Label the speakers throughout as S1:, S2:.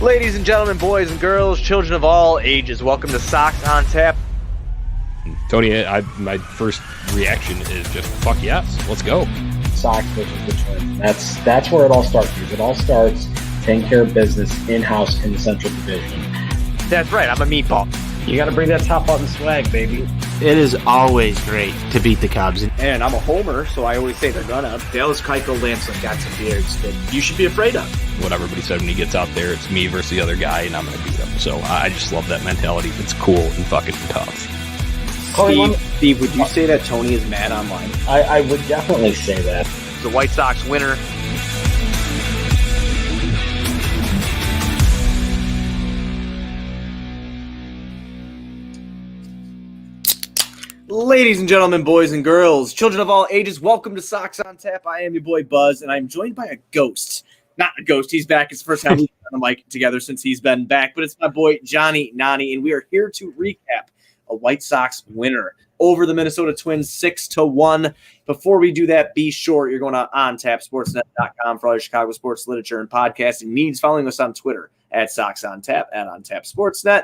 S1: Ladies and gentlemen, boys and girls, children of all ages, welcome to Sox on Tap.
S2: Tony, my first reaction is just, fuck yes, let's go.
S3: Sox versus the Twins. That's where it all starts. It all starts taking care of business in-house in the Central Division.
S1: That's right, I'm a meatball.
S3: You got to bring that top button swag, baby.
S4: It is always great to beat the Cubs.
S1: And I'm a homer, so I always say they're gonna.
S4: Dallas Keuchel Lancelot got some beards that you should be afraid of.
S2: What everybody said when he gets out there, it's me versus the other guy, and I'm going to beat him. So I just love that mentality. It's cool and fucking tough.
S4: Steve, would you say that Tony is mad online?
S3: I would definitely say that.
S1: The White Sox winner. Ladies and gentlemen, boys and girls, children of all ages, welcome to Sox on Tap. I am your boy Buzz, and I'm joined by a ghost. Not a ghost, he's back. It's the first time we've done the mic together since he's been back, but it's my boy Jonnie, and we are here to recap a White Sox winner over the Minnesota Twins 6-1. Before we do that, be sure you're going to ontapsportsnet.com for all your Chicago sports literature and podcasting needs. Following us on Twitter at Sox on Tap, at OnTapSportsNet.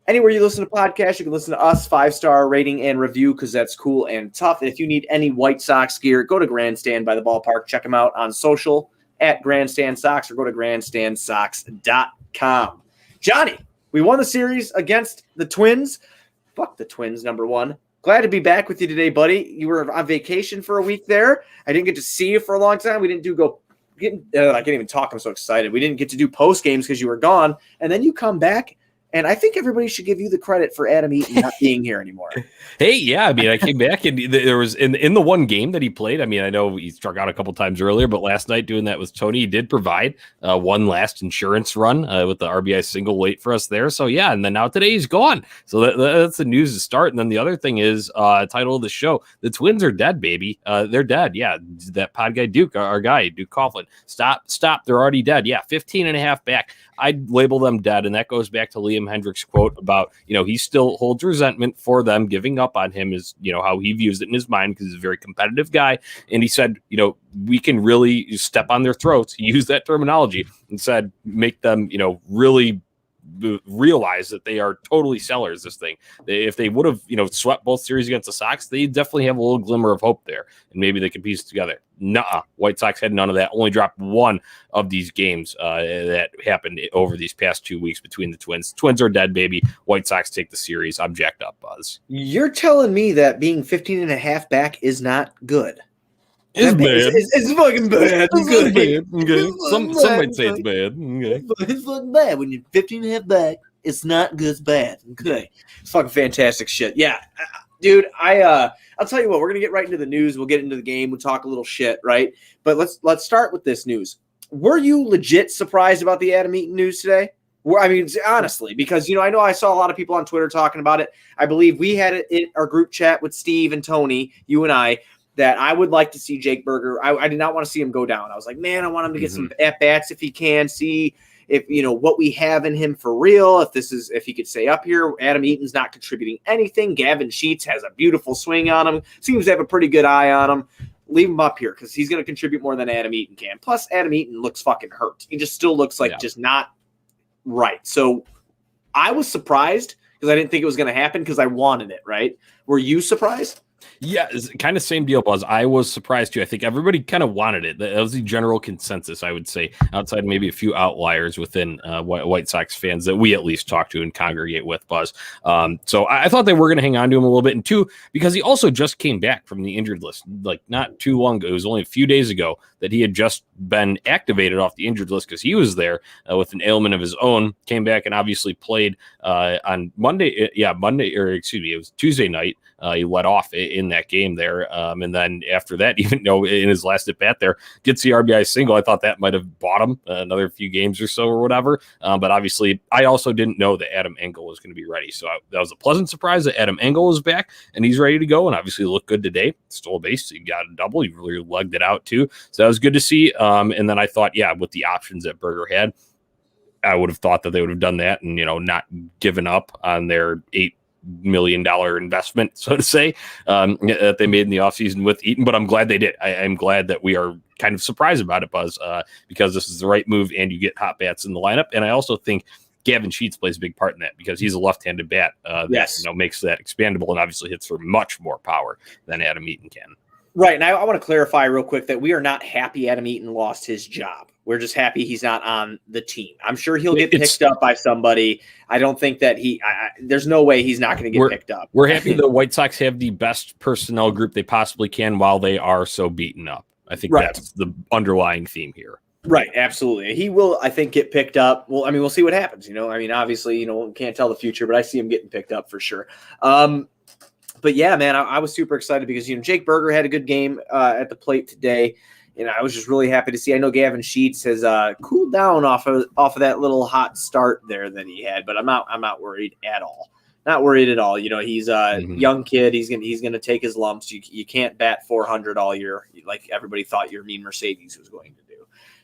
S1: Anywhere you listen to podcasts, you can listen to us, 5-star rating and review, because that's cool and tough. And if you need any White Sox gear, go to Grandstand by the ballpark. Check them out on social at Grandstand Sox, or go to grandstandsox.com. Jonnie, we won the series against the Twins. Fuck the Twins, number one. Glad to be back with you today, buddy. You were on vacation for a week there. I didn't get to see you for a long time. We didn't I can't even talk. I'm so excited. We didn't get to do post games because you were gone. And then you come back. And I think everybody should give you the credit for Adam Eaton not being here anymore.
S2: Hey, yeah, I mean, I came back and there was in the one game that he played. I mean, I know he struck out a couple times earlier, but last night doing that with Tony, he did provide one last insurance run with the RBI single late for us there. So yeah, and then now today he's gone. So that's the news to start. And then the other thing is title of the show: the Twins are dead, baby. They're dead. Yeah, that pod guy Duke, our guy Duke Coughlin. Stop. They're already dead. Yeah, 15.5 back. I'd label them dead, and that goes back to Liam Hendriks' quote about, he still holds resentment for them giving up on him, is, how he views it in his mind, because he's a very competitive guy. And he said, we can really step on their throats. He used that terminology and said, make them, really realize that they are totally sellers. This thing, if they would have swept both series against the Sox, they definitely have a little glimmer of hope there, and maybe they could piece it together. Nuh-uh. White Sox had none of that. Only dropped one of these games that happened over these past 2 weeks between the Twins. Twins are dead, baby. White Sox take the series. I'm jacked up, Buzz.
S1: You're telling me that being 15.5 back is not good?
S2: It's bad.
S1: It's fucking bad.
S2: It's good. Bad. Okay. Some might say it's bad. Okay.
S1: It's fucking bad. When you're 15.5 back, it's not good, it's bad. Okay. It's fucking fantastic shit. Yeah. Dude, I'll tell you what, we're going to get right into the news. We'll get into the game. We'll talk a little shit, right? But let's start with this news. Were you legit surprised about the Adam Eaton news today? I mean, honestly, because, I know I saw a lot of people on Twitter talking about it. I believe we had it in our group chat with Steve and Tony, you and I, that I would like to see Jake Berger. I did not want to see him go down. I was like, man, I want him to get some at-bats if he can, see if, what we have in him for real, if he could stay up here. Adam Eaton's not contributing anything. Gavin Sheets has a beautiful swing on him, seems to have a pretty good eye on him. Leave him up here because he's going to contribute more than Adam Eaton can. Plus, Adam Eaton looks fucking hurt. He just still looks like just not right. So I was surprised because I didn't think it was going to happen because I wanted it, right? Were you surprised?
S2: Yeah, it's kind of same deal, Buzz. I was surprised too. I think everybody kind of wanted it. That was the general consensus, I would say, outside maybe a few outliers within White Sox fans that we at least talk to and congregate with, Buzz. So I thought they were going to hang on to him a little bit. And two, because he also just came back from the injured list, like not too long ago. It was only a few days ago that he had just been activated off the injured list because he was there with an ailment of his own, came back and obviously played on Monday. It was Tuesday night. He let off in that game there. And then after that, even though in his last at bat there, gets the RBI single. I thought that might have bought him another few games or so or whatever. But obviously, I also didn't know that Adam Engel was going to be ready. So that was a pleasant surprise that Adam Engel was back and he's ready to go. And obviously looked good today. Stole a base. He got a double. He really lugged it out too. So that was good to see. And then I thought, with the options that Berger had, I would have thought that they would have done that and, not given up on their 8 million investment, so to say, that they made in the offseason with Eaton. But I'm glad they did. I'm glad that we are kind of surprised about it, Buzz, because this is the right move and you get hot bats in the lineup. And I also think Gavin Sheets plays a big part in that because he's a left-handed bat that makes that expandable and obviously hits for much more power than Adam Eaton can.
S1: Right, and I want to clarify real quick that we are not happy Adam Eaton lost his job. We're just happy he's not on the team. I'm sure he'll get picked up by somebody. I don't think that there's no way he's not going to get picked up.
S2: We're happy the White Sox have the best personnel group they possibly can while they are so beaten up. I think that's the underlying theme here.
S1: Right, absolutely. He will, I think, get picked up. Well, I mean, we'll see what happens. Obviously, we can't tell the future, but I see him getting picked up for sure. But yeah, man, I was super excited because, Jake Berger had a good game at the plate today, and I was just really happy to see. I know Gavin Sheets has cooled down off of that little hot start there that he had, but I'm not worried at all. Not worried at all. He's a young kid. He's gonna take his lumps. You can't bat 400 all year like everybody thought your mean Mercedes was going to do.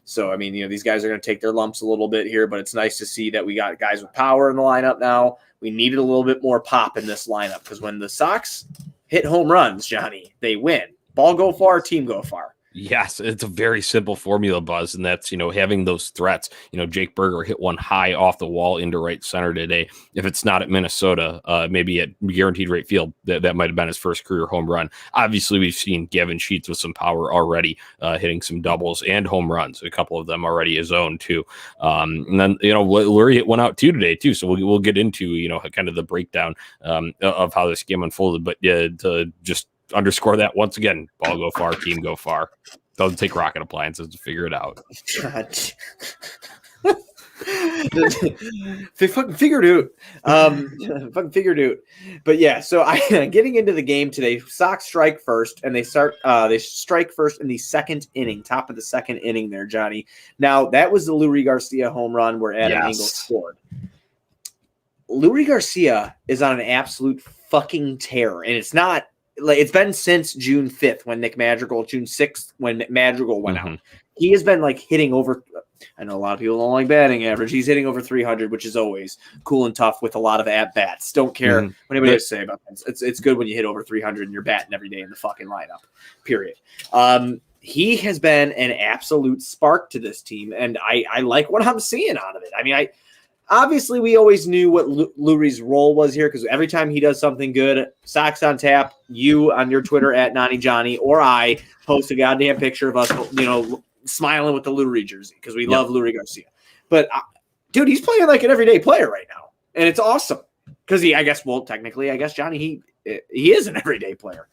S1: So, I mean, these guys are going to take their lumps a little bit here, but it's nice to see that we got guys with power in the lineup now. We needed a little bit more pop in this lineup because when the Sox hit home runs, Johnny, they win. Ball go far, team go far.
S2: Yes, it's a very simple formula, Buzz, and that's, having those threats. Jake Berger hit one high off the wall into right center today. If it's not at Minnesota, maybe at Guaranteed Rate Field, that might have been his first career home run. Obviously, we've seen Gavin Sheets with some power already, hitting some doubles and home runs, a couple of them already his own, too. And then, Lurie hit one out, today, too, so we'll get into, kind of the breakdown of how this game unfolded. But to just underscore that once again, ball go far, team go far. Doesn't take rocket appliances to figure it out.
S1: They fucking figured it out. But yeah, so getting into the game today, Sox strike first, and they strike first in the second inning, top of the second inning there, Johnny. Now, that was the Lurie Garcia home run where Adam Engel scored. Lurie Garcia is on an absolute fucking tear, and it's been since June 5th when June 6th when Nick Madrigal went out. He has been hitting over, I know a lot of people don't like batting average. He's hitting over 300, which is always cool and tough with a lot of at-bats. Don't care what anybody has to say about that. It's good when you hit over 300 and you're batting every day in the fucking lineup, period. He has been an absolute spark to this team, and I like what I'm seeing out of it. I mean, obviously, we always knew what Lurie's role was here because every time he does something good, Sox on Tap, you on your Twitter at Nani Johnny, or I post a goddamn picture of us, smiling with the Lurie jersey because we love Lurie Garcia. But, dude, he's playing like an everyday player right now, and it's awesome because technically, Johnny, he is an everyday player.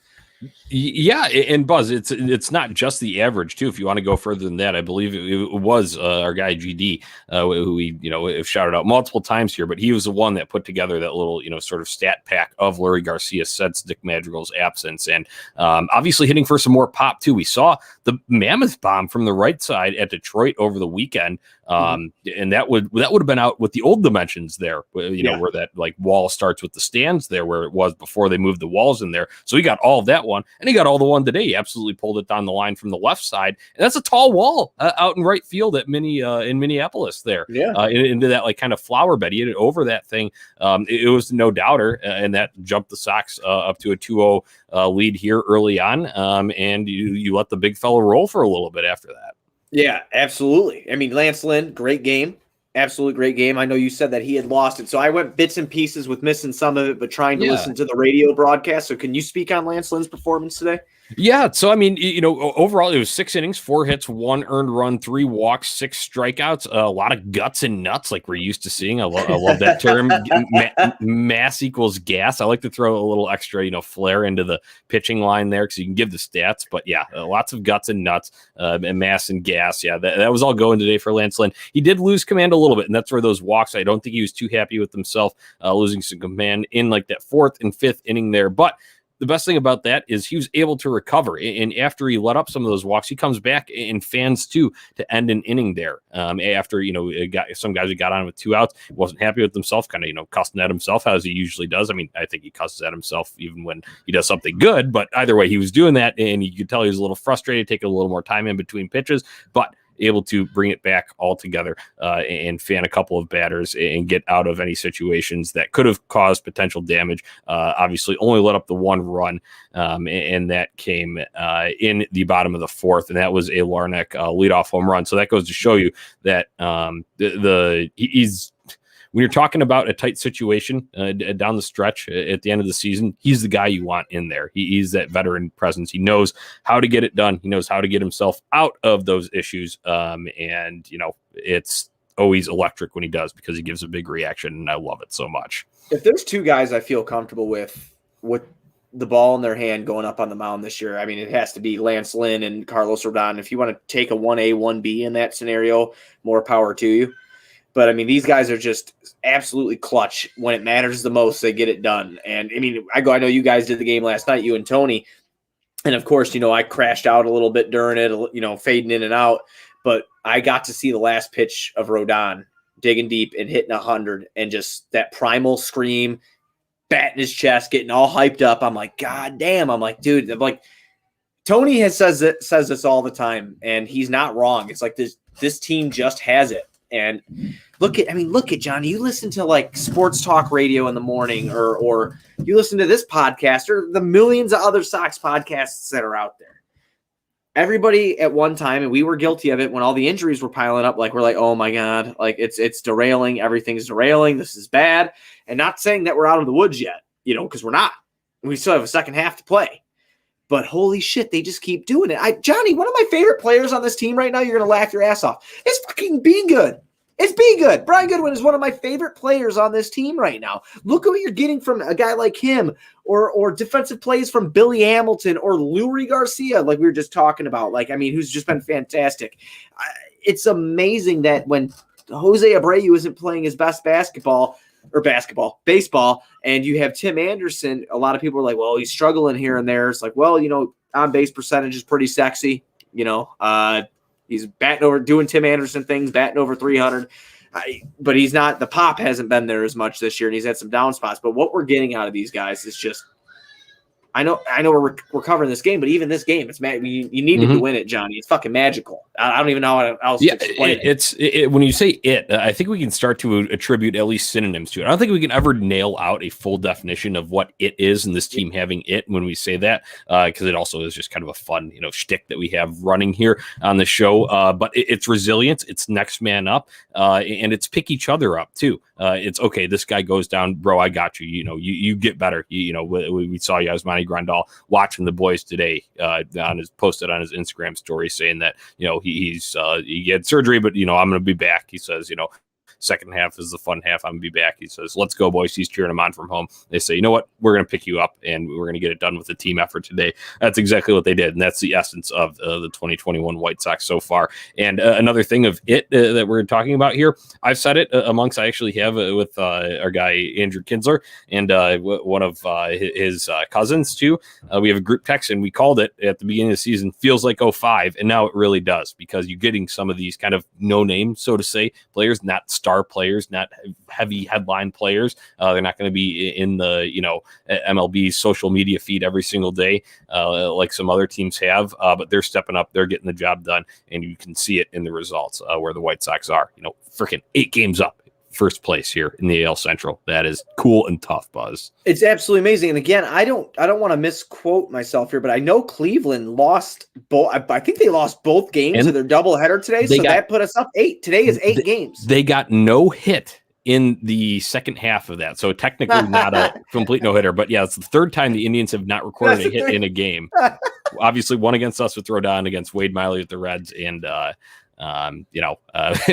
S2: Yeah, and Buzz, it's not just the average too. If you want to go further than that, I believe it was our guy GD, who we have shouted out multiple times here, but he was the one that put together that little sort of stat pack of Lurie Garcia since Nick Madrigal's absence, and obviously hitting for some more pop too. We saw the mammoth bomb from the right side at Detroit over the weekend, and that would have been out with the old dimensions there, where that wall starts with the stands there, where it was before they moved the walls in there. So he got all of that one, and he got all the one today. He absolutely pulled it down the line from the left side, and that's a tall wall out in right field at in Minneapolis there, into that kind of flower bed. He hit it over that thing. It was no doubter, and that jumped the Sox up to a 2-0 lead here early on, and you let the big fella roll for a little bit after that.
S1: Yeah, absolutely. I mean, Lance Lynn, great game. Absolute great game. I know you said that he had lost it, so I went bits and pieces with missing some of it, but trying to listen to the radio broadcast. So can you speak on Lance Lynn's performance today?
S2: Yeah, so I mean, overall it was 6 innings, 4 hits, 1 earned run, 3 walks, 6 strikeouts, a lot of guts and nuts like we're used to seeing. I love that term. Mass equals gas. I like to throw a little extra, flair into the pitching line there because you can give the stats. But yeah, lots of guts and nuts, and mass and gas. Yeah, that was all going today for Lance Lynn. He did lose command a little bit, and that's where those walks. I don't think he was too happy with himself, losing some command in that 4th and 5th inning there, but. The best thing about that is he was able to recover. And after he let up some of those walks, he comes back and fans too to end an inning there. After, some guys who got on with 2 outs, wasn't happy with himself, kind of, cussing at himself as he usually does. I mean, I think he cusses at himself even when he does something good, but either way, he was doing that and you could tell he was a little frustrated, taking a little more time in between pitches. But able to bring it back all together and fan a couple of batters and get out of any situations that could have caused potential damage. Obviously, only let up the one run, and that came in the bottom of the fourth, and that was a Larnach leadoff home run. So that goes to show you that he's when you're talking about a tight situation down the stretch at the end of the season, he's the guy you want in there. He's that veteran presence. He knows how to get it done. He knows how to get himself out of those issues. And, it's always electric when he does because he gives a big reaction, and I love it so much.
S1: If there's two guys I feel comfortable with the ball in their hand going up on the mound this year, I mean, it has to be Lance Lynn and Carlos Rodon. If you want to take a 1A, 1B in that scenario, more power to you. But, I mean, these guys are just absolutely clutch. When it matters the most, they get it done. And, I mean, I know you guys did the game last night, you and Tony. And, of course, I crashed out a little bit during it, fading in and out. But I got to see the last pitch of Rodon digging deep and hitting 100 and just that primal scream, bat in his chest, getting all hyped up. I'm like, God damn. I'm like, dude, Tony says this all the time, and he's not wrong. It's like this team just has it. And look at Johnny. You listen to like sports talk radio in the morning, or you listen to this podcast or the millions of other Sox podcasts that are out there. Everybody at one time, and we were guilty of it when all the injuries were piling up, like we're like, oh my God, like it's derailing. Everything's derailing. This is bad. And not saying that we're out of the woods yet, because we're not. We still have a second half to play. But holy shit, they just keep doing it. Johnny, one of my favorite players on this team right now, you're going to laugh your ass off. It's fucking Be Good. It's Be Good. Brian Goodwin is one of my favorite players on this team right now. Look at what you're getting from a guy like him, or defensive plays from Billy Hamilton or Lurie Garcia, like we were just talking about, who's just been fantastic. It's amazing that when Jose Abreu isn't playing his best baseball, and you have Tim Anderson, a lot of people are like, well, he's struggling here and there. It's like, well, on base percentage is pretty sexy. He's batting over, doing Tim Anderson things, batting over 300. But he's not, the pop hasn't been there as much this year, and he's had some down spots. But what we're getting out of these guys is just, I know we're covering this game, but even this game, it's you needed to win it, Johnny. It's fucking magical. I don't even know how else to explain it.
S2: When you say it, I think we can start to attribute at least synonyms to it. I don't think we can ever nail out a full definition of what it is and this team having it when we say that, because it also is just kind of a fun, shtick that we have running here on the show. But it's resilience, it's next man up, and it's pick each other up too. It's okay. This guy goes down, bro. I got you. You get better. We saw Yasmani Grandal watching the boys today. Posted on his Instagram story saying that he had surgery, but I'm going to be back. He says second half is the fun half. I'm going to be back. He says, let's go, boys. He's cheering him on from home. They say, you know what? We're going to pick you up, and we're going to get it done with a team effort today. That's exactly what they did, and that's the essence of the 2021 White Sox so far. And another thing of it that we're talking about here, I've said it I actually have with our guy Andrew Kinsler and one of his cousins too. We have a group text, and we called it at the beginning of the season, feels like 05, and now it really does, because you're getting some of these kind of no-name, so to say, players, not star players, not heavy headline players. They're not going to be in the MLB social media feed every single day like some other teams have, but they're stepping up, they're getting the job done, and you can see it in the results where the White Sox are freaking 8 games up, first place here in the AL Central. That is cool and tough, Buzz.
S1: It's absolutely amazing. And again, I don't want to misquote myself here, but I know Cleveland lost both. I think they lost both games of their doubleheader today, so that put us up 8. Today is 8 games.
S2: They got no hit in the second half of that, so technically not a complete no hitter. But yeah, it's the third time the Indians have not recorded a hit in a game. Obviously, one against us with Rodon, against Wade Miley with the Reds, and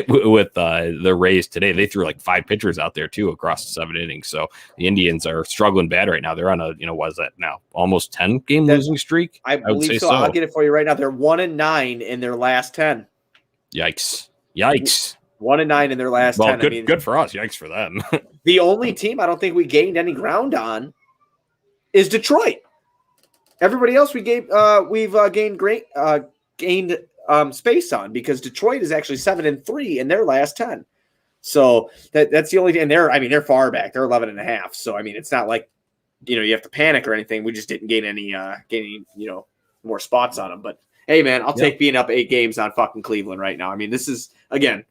S2: with the Rays today, they threw like 5 pitchers out there too across the 7 innings. So the Indians are struggling bad right now. They're on a, what is that now? Almost 10 game losing streak.
S1: I believe so. I'll get it for you right now. They're 1-9 in their last 10.
S2: Yikes.
S1: 1-9 in their last 10.
S2: Good for us. Yikes for them.
S1: The only team I don't think we gained any ground on is Detroit. Everybody else we've gained space on, because Detroit is actually 7-3 in their last 10. So that's the only thing. And they're far back. They're 11.5. So it's not like you have to panic or anything. We just didn't gain any more spots on them. But Hey, man, I'll take being up 8 games on fucking Cleveland right now. I mean, this is, again,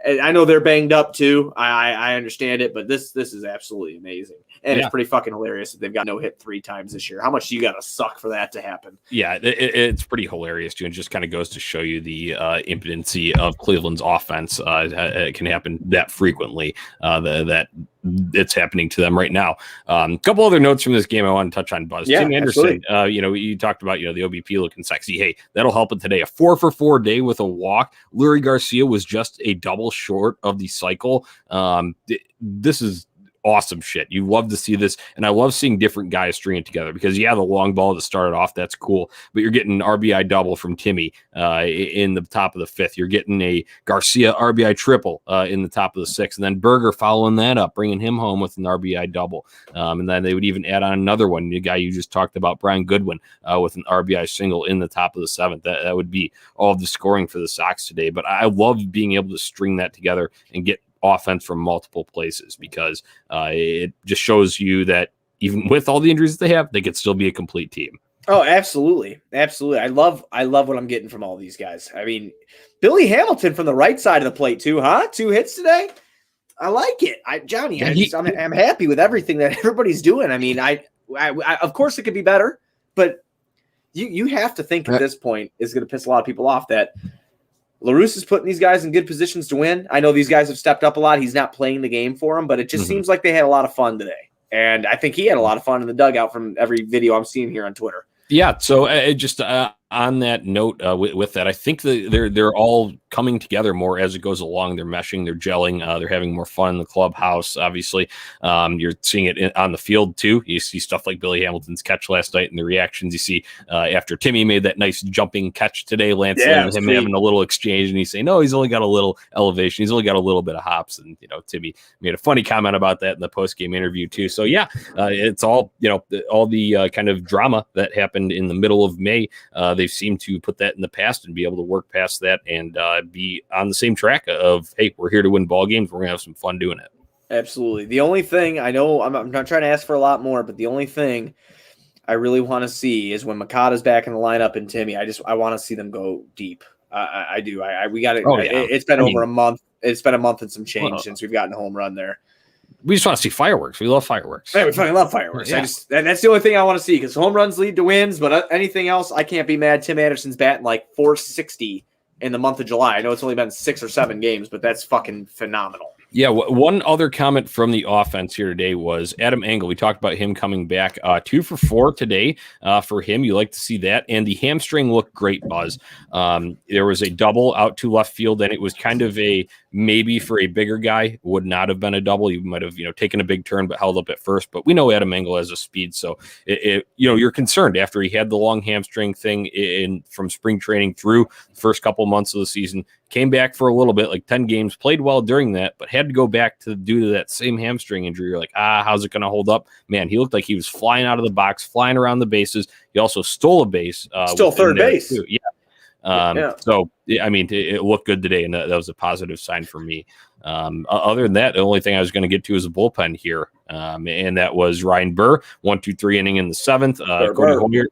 S1: I know they're banged up too. I understand it, but this is absolutely amazing. And it's pretty fucking hilarious that they've got no hit 3 times this year. How much do you got to suck for that to happen?
S2: Yeah, it's pretty hilarious too. It just kind of goes to show you the impotency of Cleveland's offense. It can happen that frequently. That it's happening to them right now. A couple other notes from this game I want to touch on, Buzz. Tim Anderson, you talked about, the OBP looking sexy. Hey, that'll help it today. A 4-for-4 day with a walk. Lurie Garcia was just a double short of the cycle. This is awesome shit. You love to see this, and I love seeing different guys string it together because the long ball that started off, that's cool, but you're getting an RBI double from Timmy in the top of the 5th. You're getting a Garcia RBI triple in the top of the 6th, and then Berger following that up, bringing him home with an RBI double, and then they would even add on another one, the guy you just talked about, Brian Goodwin, with an RBI single in the top of the 7th. That would be all of the scoring for the Sox today, but I love being able to string that together and get offense from multiple places because it just shows you that even with all the injuries that they have, they could still be a complete team.
S1: Oh, absolutely. Absolutely. I love what I'm getting from all these guys. I mean, Billy Hamilton from the right side of the plate too, huh? 2 hits today. I like it. Jonnie, I'm happy with everything that everybody's doing. I mean, I of course it could be better, but you have to think at this point is going to piss a lot of people off that LaRusse is putting these guys in good positions to win. I know these guys have stepped up a lot. He's not playing the game for them, but it just seems like they had a lot of fun today. And I think he had a lot of fun in the dugout from every video I'm seeing here on Twitter.
S2: Yeah. So on that note, with that, I think they're all coming together more as it goes along. They're meshing, they're gelling, they're having more fun in the clubhouse. Obviously, you're seeing it on the field too. You see stuff like Billy Hamilton's catch last night and the reactions you see after Timmy made that nice jumping catch today. Lance and him having a little exchange, and he's saying, "No, he's only got a little elevation. He's only got a little bit of hops." And Timmy made a funny comment about that in the post-game interview too. So yeah, it's all all the kind of drama that happened in the middle of May. They've seemed to put that in the past and be able to work past that and be on the same track of, hey, we're here to win ball games. We're going to have some fun doing it.
S1: Absolutely. The only thing I know, I'm not trying to ask for a lot more, but the only thing I really want to see is when Makata's back in the lineup and Timmy, I want to see them go deep. I do. We got it. It's been over a month. It's been a month and some change since we've gotten a home run there.
S2: We just want to see fireworks. We love fireworks.
S1: Yeah, we fucking love fireworks.
S2: Yeah.
S1: And that's the only thing I want to see because home runs lead to wins, but anything else, I can't be mad. Tim Anderson's batting like 460 in the month of July. I know it's only been 6 or 7 games, but that's fucking phenomenal.
S2: Yeah, one other comment from the offense here today was Adam Engel. We talked about him coming back 2 for 4 today for him. You like to see that. And the hamstring looked great, Buzz. There was a double out to left field, and it was kind of a maybe for a bigger guy would not have been a double. You might have taken a big turn but held up at first. But we know Adam Engel has a speed, so you're concerned after he had the long hamstring thing from spring training through the first couple months of the season. Came back for a little bit, like 10 games, played well during that, but had to go back due to that same hamstring injury. You're like, how's it going to hold up? Man, he looked like he was flying out of the box, flying around the bases. He also stole a base.
S1: Still third base.
S2: Too. Yeah. So, I mean, it looked good today, and that was a positive sign for me. Other than that, the only thing I was going to get to is a bullpen here, and that was Ryan Burr, 1-2-3 inning in the 7th.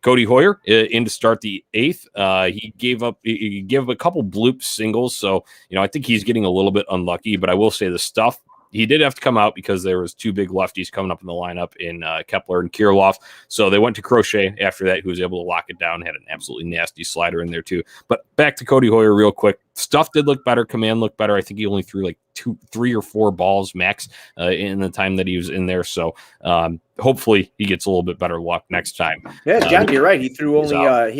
S2: Cody Hoyer in to start the 8th. He gave up a couple bloop singles, so I think he's getting a little bit unlucky. But I will say the stuff he did have to come out because there was 2 big lefties coming up in the lineup in Kepler and Kirilloff. So they went to Crochet after that, who was able to lock it down. Had an absolutely nasty slider in there too. But back to Cody Hoyer real quick. Stuff did look better. Command looked better. I think he only threw like 3 or 4 balls max in the time that he was in there. So hopefully he gets a little bit better luck next time.
S1: Yeah, John, you're right. He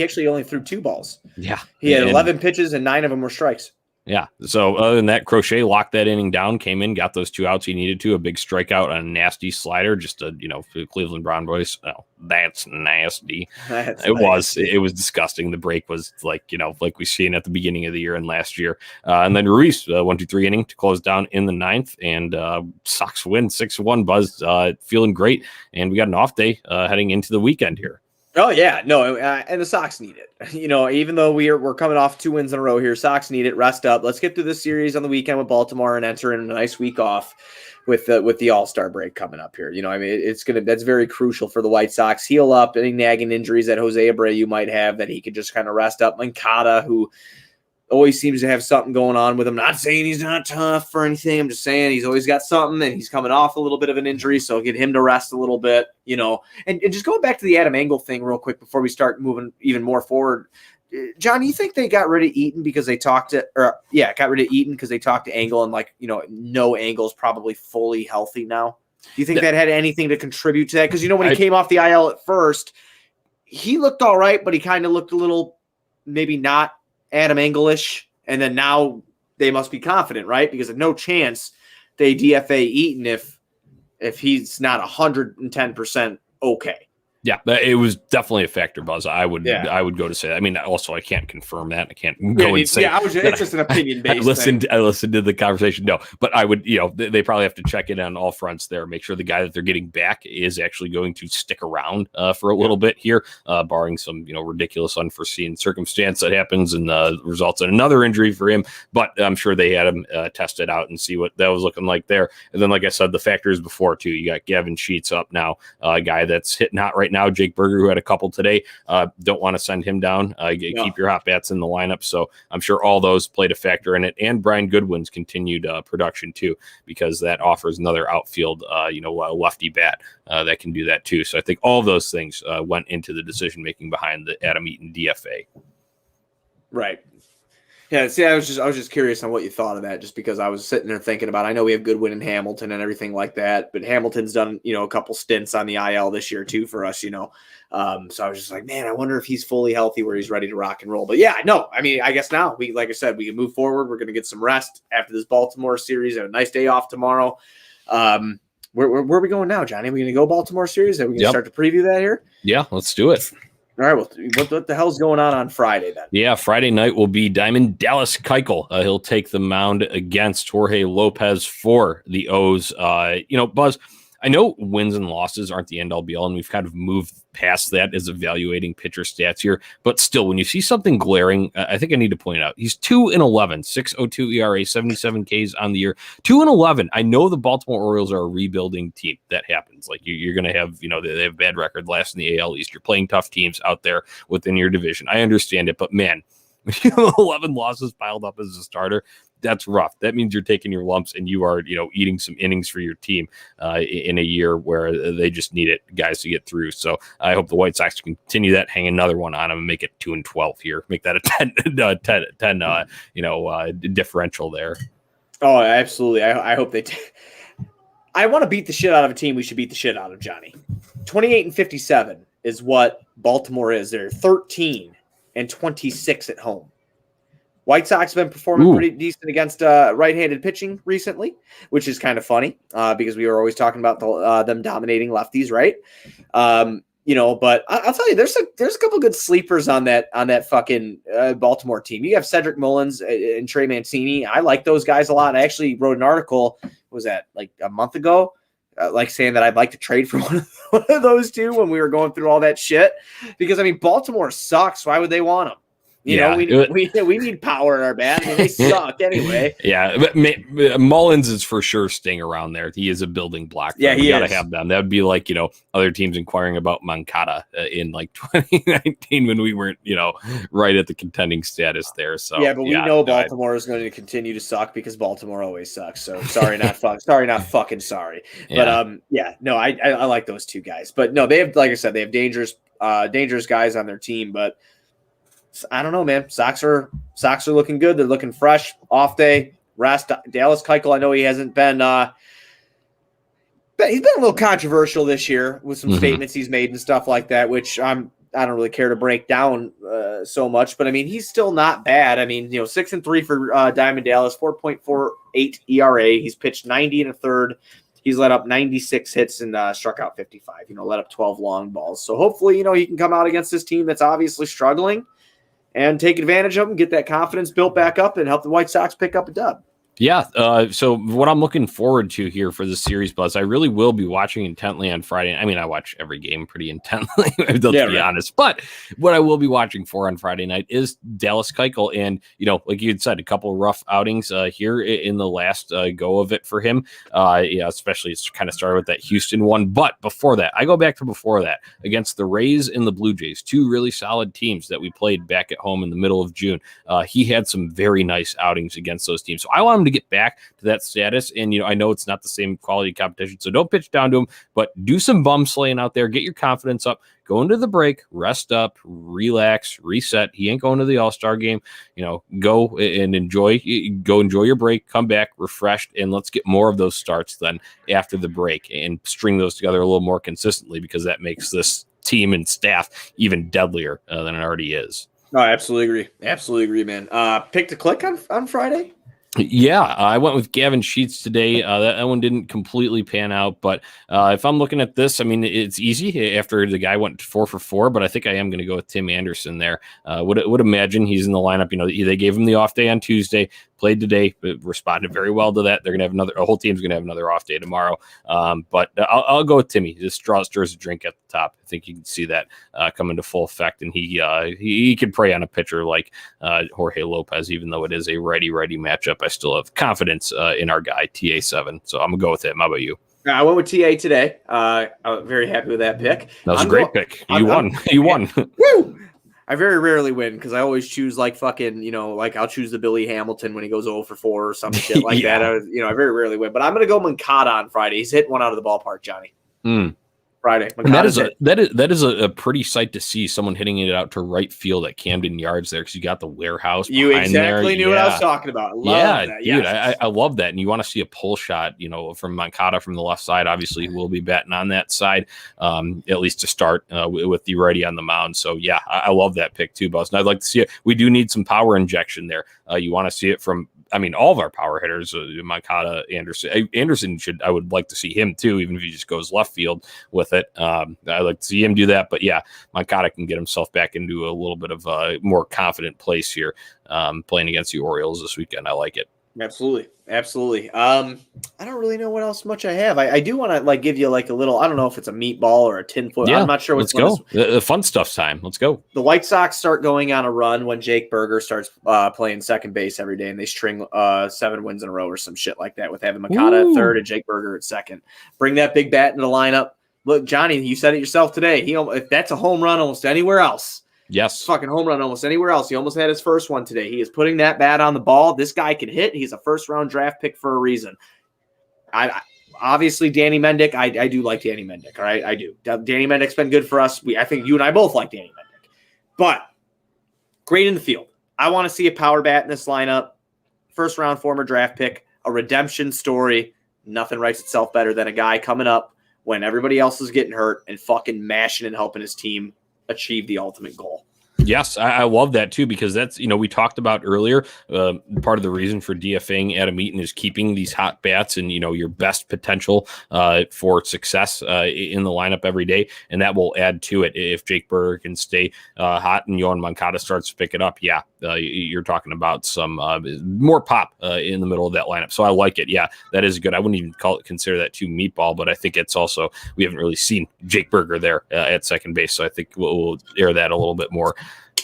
S1: actually only threw 2 balls.
S2: Yeah.
S1: He had 11 pitches and 9 of them were strikes.
S2: Yeah. So other than that, Crochet locked that inning down, came in, got those 2 outs he needed to, a big strikeout and a nasty slider, just a, for the Cleveland Brown boys. Oh, that's nasty. It was disgusting. The break was like we've seen at the beginning of the year and last year. And then Ruiz, 1-2-3 inning to close down in the 9th, and Sox win 6-1. Buzz feeling great. And we got an off day heading into the weekend here.
S1: Oh yeah, no, and the Sox need it. Even though we're coming off 2 wins in a row here, Sox need it. Rest up. Let's get through this series on the weekend with Baltimore and enter in a nice week off with the All-Star break coming up here. That's very crucial for the White Sox. Heal up any nagging injuries that Jose Abreu might have that he could just kind of rest up. Mancada, who always seems to have something going on with him. Not saying he's not tough or anything. I'm just saying he's always got something, and he's coming off a little bit of an injury, so get him to rest a little bit, And just going back to the Adam Engel thing real quick before we start moving even more forward. John, you think they got rid of Eaton because they got rid of Eaton because they talked to Engel and no Engel's probably fully healthy now? Do you think that had anything to contribute to that? Because when he came off the IL at first, he looked all right, but he kind of looked a little maybe not Adam Engel-ish, and then now they must be confident, right? Because there's no chance they DFA Eaton if he's not 110% okay.
S2: Yeah, it was definitely a factor, Buzz. I would go to say that. I mean, also I can't confirm that. I can't go and say.
S1: It's just an opinion based.
S2: I listened to the conversation. No, but I would. They probably have to check in on all fronts there. Make sure the guy that they're getting back is actually going to stick around for a little bit here, barring some ridiculous unforeseen circumstance that happens and results in another injury for him. But I'm sure they had him tested out and see what that was looking like there. And then, like I said, the factors before too. You got Gavin Sheets up now, a guy that's hitting hot right now. Jake Berger, who had a couple today, don't want to send him down. Keep your hot bats in the lineup. So I'm sure all those played a factor in it. And Brian Goodwin's continued production too, because that offers another outfield, lefty bat that can do that too. So I think all of those things went into the decision making behind the Adam Eaton DFA.
S1: Right. Yeah, see, I was just curious on what you thought of that, just because I was sitting there thinking about, I know we have Goodwin and Hamilton and everything like that, but Hamilton's done, a couple stints on the IL this year too for us, So I was just like, man, I wonder if he's fully healthy where he's ready to rock and roll. But yeah, no, I mean, I guess now like I said, we can move forward. We're going to get some rest after this Baltimore series. Have a nice day off tomorrow. Where are we going now, Johnny? Are we going to go Baltimore series? Are we going to start to preview that here?
S2: Yeah, let's do it.
S1: All right, well, what the hell's going on Friday then?
S2: Yeah, Friday night will be Diamond Dallas Keuchel. He'll take the mound against Jorge Lopez for the O's. Buzz, I know wins and losses aren't the end-all be-all, and we've kind of moved past that as evaluating pitcher stats here. But still, when you see something glaring, I think I need to point out, he's 2-11, 6.02 ERA, 77 Ks on the year. 2-11. I know the Baltimore Orioles are a rebuilding team. That happens. Like you're going to have, they have bad record last in the AL East. You're playing tough teams out there within your division. I understand it, but man, 11 losses piled up as a starter, that's rough. That means you're taking your lumps and you are, eating some innings for your team in a year where they just need guys to get through. So I hope the White Sox can continue that, hang another one on them and make it 2-12 here. Make that a 10 differential there. Oh,
S1: absolutely. I hope they I want to beat the shit out of a team we should beat the shit out of, Johnny. 28-57 is what Baltimore is. They're 13-26 at home. White Sox have been performing pretty decent against right-handed pitching recently, which is kind of funny because we were always talking about them dominating lefties, right? But I'll tell you, there's a couple good sleepers on that fucking Baltimore team. You have Cedric Mullins and Trey Mancini. I like those guys a lot. I actually wrote an article, was that like a month ago, saying that I'd like to trade for one of those two when we were going through all that shit. Because, I mean, Baltimore sucks. Why would they want them? We need power in our bat. I mean, they suck anyway.
S2: Yeah, but Mullins is for sure staying around there. He is a building block.
S1: Yeah,
S2: he got to have them. That would be like, other teams inquiring about Mancada in like 2019 when we weren't, right at the contending status there. So
S1: yeah, but we know Baltimore is going to continue to suck because Baltimore always sucks. So sorry, not fucking sorry.
S2: Yeah.
S1: But I like those two guys. But no, they have, like I said, they have dangerous guys on their team, but I don't know, man. Sox are looking good. They're looking fresh. Off day, rest. Dallas Keuchel, I know he hasn't been he's been a little controversial this year with some statements he's made and stuff like that, which I don't really care to break down so much. But I mean, he's still not bad. I mean, 6-3 for Diamond Dallas, 4.48 ERA. He's pitched 90 1/3. He's let up 96 hits and struck out 55. Let up 12 long balls. So hopefully, he can come out against this team that's obviously struggling and take advantage of them, get that confidence built back up, and help the White Sox pick up a dub.
S2: Yeah. So what I'm looking forward to here for this series, Buzz, I really will be watching intently on Friday. I mean, I watch every game pretty intently, let's be honest. But what I will be watching for on Friday night is Dallas Keuchel. And, like you had said, a couple of rough outings here in the last go of it for him. Especially it's kind of started with that Houston one. But before that, I go back to before that against the Rays and the Blue Jays, two really solid teams that we played back at home in the middle of June. He had some very nice outings against those teams. So I want him to get back to that status. And, I know it's not the same quality competition, so don't pitch down to him, but do some bum slaying out there, get your confidence up, go into the break, rest up, relax, reset. He ain't going to the All-Star game, go and enjoy your break, come back refreshed, and let's get more of those starts then after the break and string those together a little more consistently, because that makes this team and staff even deadlier than it already is.
S1: No, I absolutely agree, man. Pick to click on Friday.
S2: Yeah, I went with Gavin Sheets today. That one didn't completely pan out, but if I'm looking at this, I mean, it's easy after the guy went 4 for 4, but I think I am going to go with Tim Anderson there. Would imagine he's in the lineup. They gave him the off day on Tuesday, played today, but responded very well to that. They're going to have a whole team's going to have another off day tomorrow. But I'll go with Timmy. This straw stirs a drink at the top. I think you can see that come into full effect, and he can prey on a pitcher like Jorge Lopez, even though it is a righty matchup. I still have confidence in our guy TA7, so I'm gonna go with him. How about you?
S1: I went with TA today. I'm very happy with that pick.
S2: That was a great pick. You won.
S1: Woo! I very rarely win because I always choose like fucking, like I'll choose the Billy Hamilton when he goes 0 for 4 or some shit like that. I very rarely win, but I'm gonna go Moncada on Friday. He's hitting one out of the ballpark, Johnny. Friday.
S2: That is a pretty sight to see, someone hitting it out to right field at Camden Yards there, because you got the warehouse.
S1: You exactly knew what I was talking about. I love that.
S2: Dude, I love that. And you want to see a pull shot, from Moncada from the left side. Obviously, we'll be batting on that side, at least to start with the righty on the mound. So yeah, I love that pick too, Buzz. And I'd like to see it. We do need some power injection there. You want to see it from, all of our power hitters, Moncada, Anderson I would like to see him too, even if he just goes left field with it. I'd like to see him do that, but yeah, Moncada can get himself back into a little bit of a more confident place here, playing against the Orioles this weekend. I like it.
S1: Absolutely. I don't really know what else much I have. I do want to give you a little, I don't know if it's a meatball or a tinfoil. Yeah, I'm not sure.
S2: Let's go. The fun stuff's time. Let's go.
S1: The White Sox start going on a run when Jake Berger starts playing second base every day, and they string 7 wins in a row or some shit like that with having Moncada at third and Jake Berger at second. Bring that big bat into the lineup. Look, Johnny, you said it yourself today. If that's a home run almost anywhere else.
S2: Yes.
S1: Fucking home run almost anywhere else. He almost had his first one today. He is putting that bat on the ball. This guy can hit. He's a first-round draft pick for a reason. Obviously, Danny Mendick, I do like Danny Mendick, all right? I do. Danny Mendick's been good for us. I think you and I both like Danny Mendick. But great in the field. I want to see a power bat in this lineup. First-round former draft pick, a redemption story. Nothing writes itself better than a guy coming up when everybody else is getting hurt and fucking mashing and helping his team achieve the ultimate goal.
S2: Yes, I love that too, because that's, we talked about earlier, part of the reason for DFAing Adam Eaton is keeping these hot bats and, your best potential for success in the lineup every day. And that will add to it. If Jake Berger can stay hot and Yohan Moncada starts to pick it up, you're talking about some more pop in the middle of that lineup. So I like it. Yeah, that is good. I wouldn't even consider that too meatball, but I think it's also, we haven't really seen Jake Berger there at second base. So I think we'll air that a little bit more.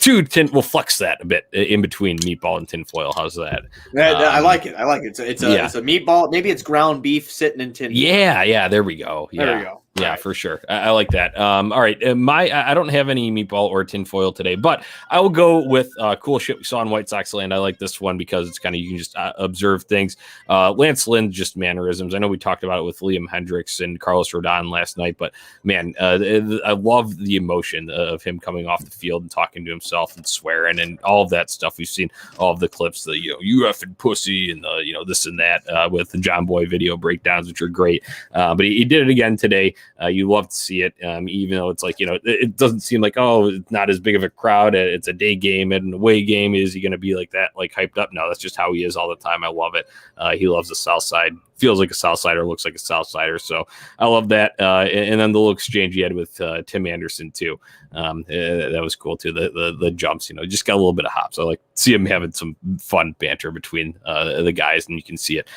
S2: We'll flex that a bit in between meatball and tinfoil. How's that?
S1: I like it. It's a meatball. Maybe it's ground beef sitting in tinfoil.
S2: Yeah. There we go.
S1: There we go.
S2: Yeah, right. For sure. I like that. All right. I don't have any meatball or tinfoil today, but I will go with cool shit we saw in White Sox land. I like this one because it's kind of, you can just observe things. Lance Lynn, just mannerisms. I know we talked about it with Liam Hendricks and Carlos Rodon last night, but man, I love the emotion of him coming off the field and talking to himself and swearing and all of that stuff. We've seen all of the clips, the, you effing pussy and the, this and that with the John Boy video breakdowns, which are great. But he did it again today. You love to see it, even though it's like, it doesn't seem like, it's not as big of a crowd. It's a day game and an away game. Is he going to be like that, like hyped up? No, that's just how he is all the time. I love it. He loves the South Side feels like a Southsider, looks like a Southsider. So I love that. And then the little exchange he had with Tim Anderson too. That was cool too. The jumps, just got a little bit of hops. I like see him having some fun banter between the guys, and you can see it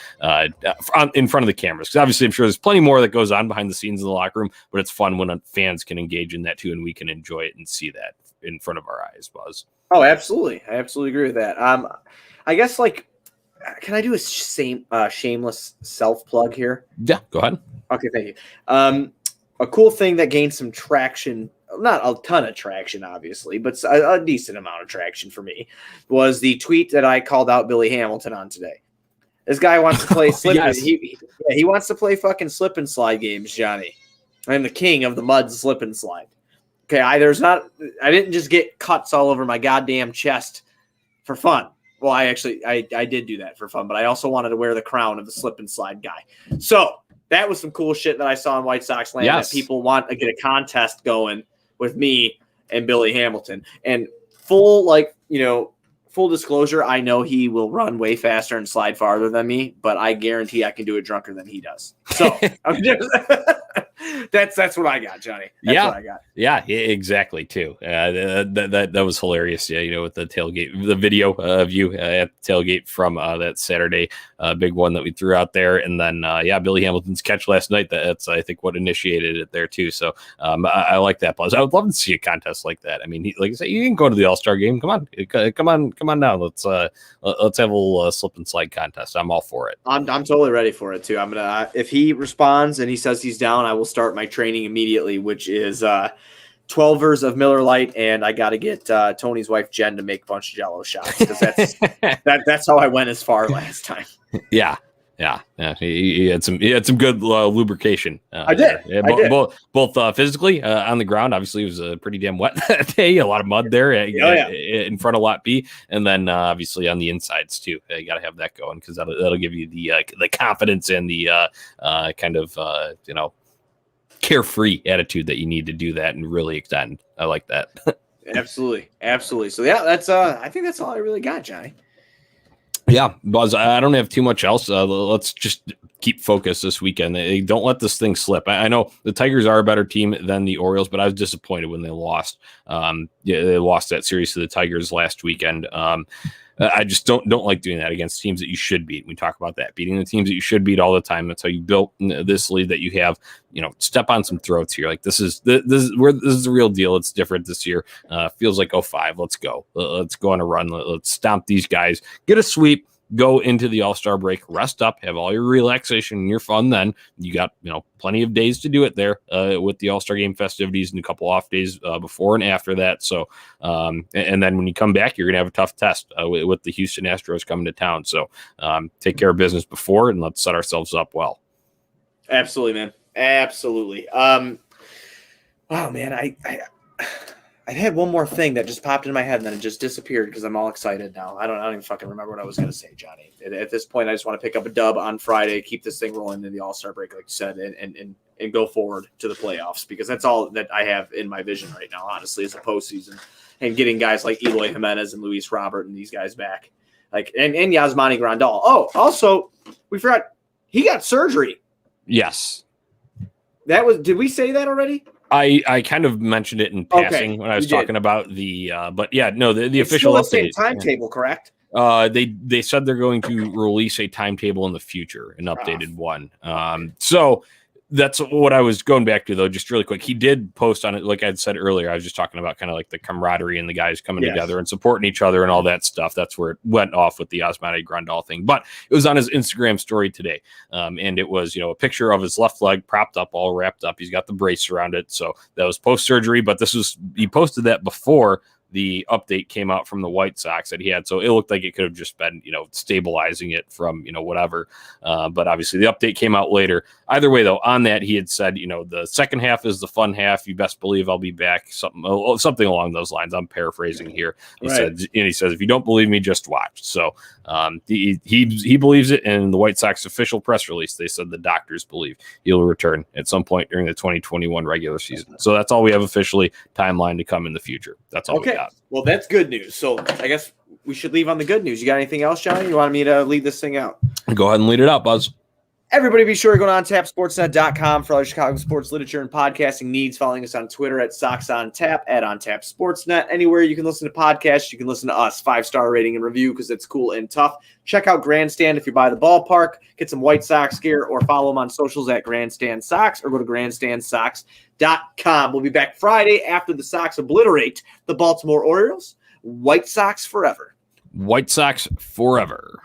S2: in front of the cameras. Because obviously, I'm sure there's plenty more that goes on behind the scenes in the locker room, but it's fun when fans can engage in that too, and we can enjoy it and see that in front of our eyes, Buzz.
S1: Oh, absolutely. I absolutely agree with that. I guess, can I do a shameless self-plug here?
S2: Yeah, go ahead.
S1: Okay, thank you. A cool thing that gained some traction, not a ton of traction, obviously, but a decent amount of traction for me, was the tweet that I called out Billy Hamilton on today. This guy wants to play slip.
S2: Yes.
S1: He wants to play fucking slip and slide games, Johnny. I'm the king of the mud slip and slide. Okay, I didn't just get cuts all over my goddamn chest for fun. Well, I did do that for fun, but I also wanted to wear the crown of the slip and slide guy. So that was some cool shit that I saw in White Sox land.
S2: Yes.
S1: That people want to get a contest going with me and Billy Hamilton. And full disclosure, I know he will run way faster and slide farther than me, but I guarantee I can do it drunker than he does. So that's what I got, Johnny. That's what I got.
S2: Yeah, exactly. Too. That was hilarious. Yeah, with the tailgate, the video of you at the tailgate from that Saturday big one that we threw out there, and then Billy Hamilton's catch last night. That's I think what initiated it there too. So I like that. Plus, I would love to see a contest like that. I mean, like I said, you can go to the All-Star game. Come on down. Let's have a little slip and slide contest. I'm all for it.
S1: I'm totally ready for it too. I'm gonna if he responds and he says he's down, I will start my training immediately, which is 12ers of Miller Lite, and I got to get Tony's wife Jen to make a bunch of Jello shots because that's how I went as far last time.
S2: Yeah. He had some good lubrication.
S1: I did.
S2: Both physically on the ground. Obviously, it was a pretty damn wet that day. A lot of mud there in front of Lot B, and then obviously on the insides too. You got to have that going because that'll give you the confidence and the kind of carefree attitude that you need to do that and really extend. I like that.
S1: Absolutely. So that's I think that's all I really got, Johnny.
S2: Yeah, Buzz, I don't have too much else. Let's just keep focused this weekend. Don't let this thing slip. I know the Tigers are a better team than the Orioles, but I was disappointed when they lost. They lost that series to the Tigers last weekend. I just don't like doing that against teams that you should beat. We talk about that, beating the teams that you should beat all the time. That's how you built this lead that you have. Step on some throats here. Like this is the real deal. It's different this year. Feels like 05. Let's go. Let's go on a run. Let's stomp these guys. Get a sweep. Go into the All-Star break, rest up, have all your relaxation and your fun. Then you got plenty of days to do it there with the All-Star game festivities and a couple off days before and after that. So and then when you come back, you're gonna have a tough test with the Houston Astros coming to town. So take care of business before and let's set ourselves up well.
S1: Absolutely, man. Absolutely. Wow, man, I had one more thing that just popped in my head and then it just disappeared because I'm all excited now. I don't even fucking remember what I was going to say, Johnny. At this point, I just want to pick up a dub on Friday, keep this thing rolling in the All-Star break, like you said, and go forward to the playoffs because that's all that I have in my vision right now, honestly, is the postseason and getting guys like Eloy Jimenez and Luis Robert and these guys back. And Yasmani Grandal. Oh, also, we forgot he got surgery.
S2: Yes.
S1: Did we say that already?
S2: I kind of mentioned it in passing when I was talking about the but yeah, no, the official update
S1: timetable, correct?
S2: They said they're going to release a timetable in the future, an updated one. So that's what I was going back to, though, just really quick. He did post on it, like I said earlier. I was just talking about kind of like the camaraderie and the guys coming together and supporting each other and all that stuff. That's where it went off with the Yasmani Grandal thing. But it was on his Instagram story today. And it was, a picture of his left leg propped up, all wrapped up. He's got the brace around it. So that was post-surgery. But he posted that before the update came out from the White Sox that he had. So it looked like it could have just been, stabilizing it from, whatever. But obviously the update came out later. Either way, though, on that, he had said, the second half is the fun half. You best believe I'll be back. Something along those lines. I'm paraphrasing here. He says, if you don't believe me, just watch. So he believes it. And in the White Sox official press release, they said the doctors believe he'll return at some point during the 2021 regular season. So that's all we have officially. Timeline to come in the future. That's all we got.
S1: Well, that's good news. So I guess we should leave on the good news. You got anything else, Johnny? You wanted me to lead this thing out?
S2: Go ahead and lead it out, Buzz.
S1: Everybody be sure to go to ontapsportsnet.com for all your Chicago sports literature and podcasting needs. Following us on Twitter at SoxOnTap, at OnTapSportsNet. Anywhere you can listen to podcasts, you can listen to us. 5-star rating and review because it's cool and tough. Check out Grandstand if you're by the ballpark. Get some White Sox gear or follow them on socials at Grandstand Sox or go to grandstandsox.com. We'll be back Friday after the Sox obliterate the Baltimore Orioles. White Sox forever.
S2: White Sox forever.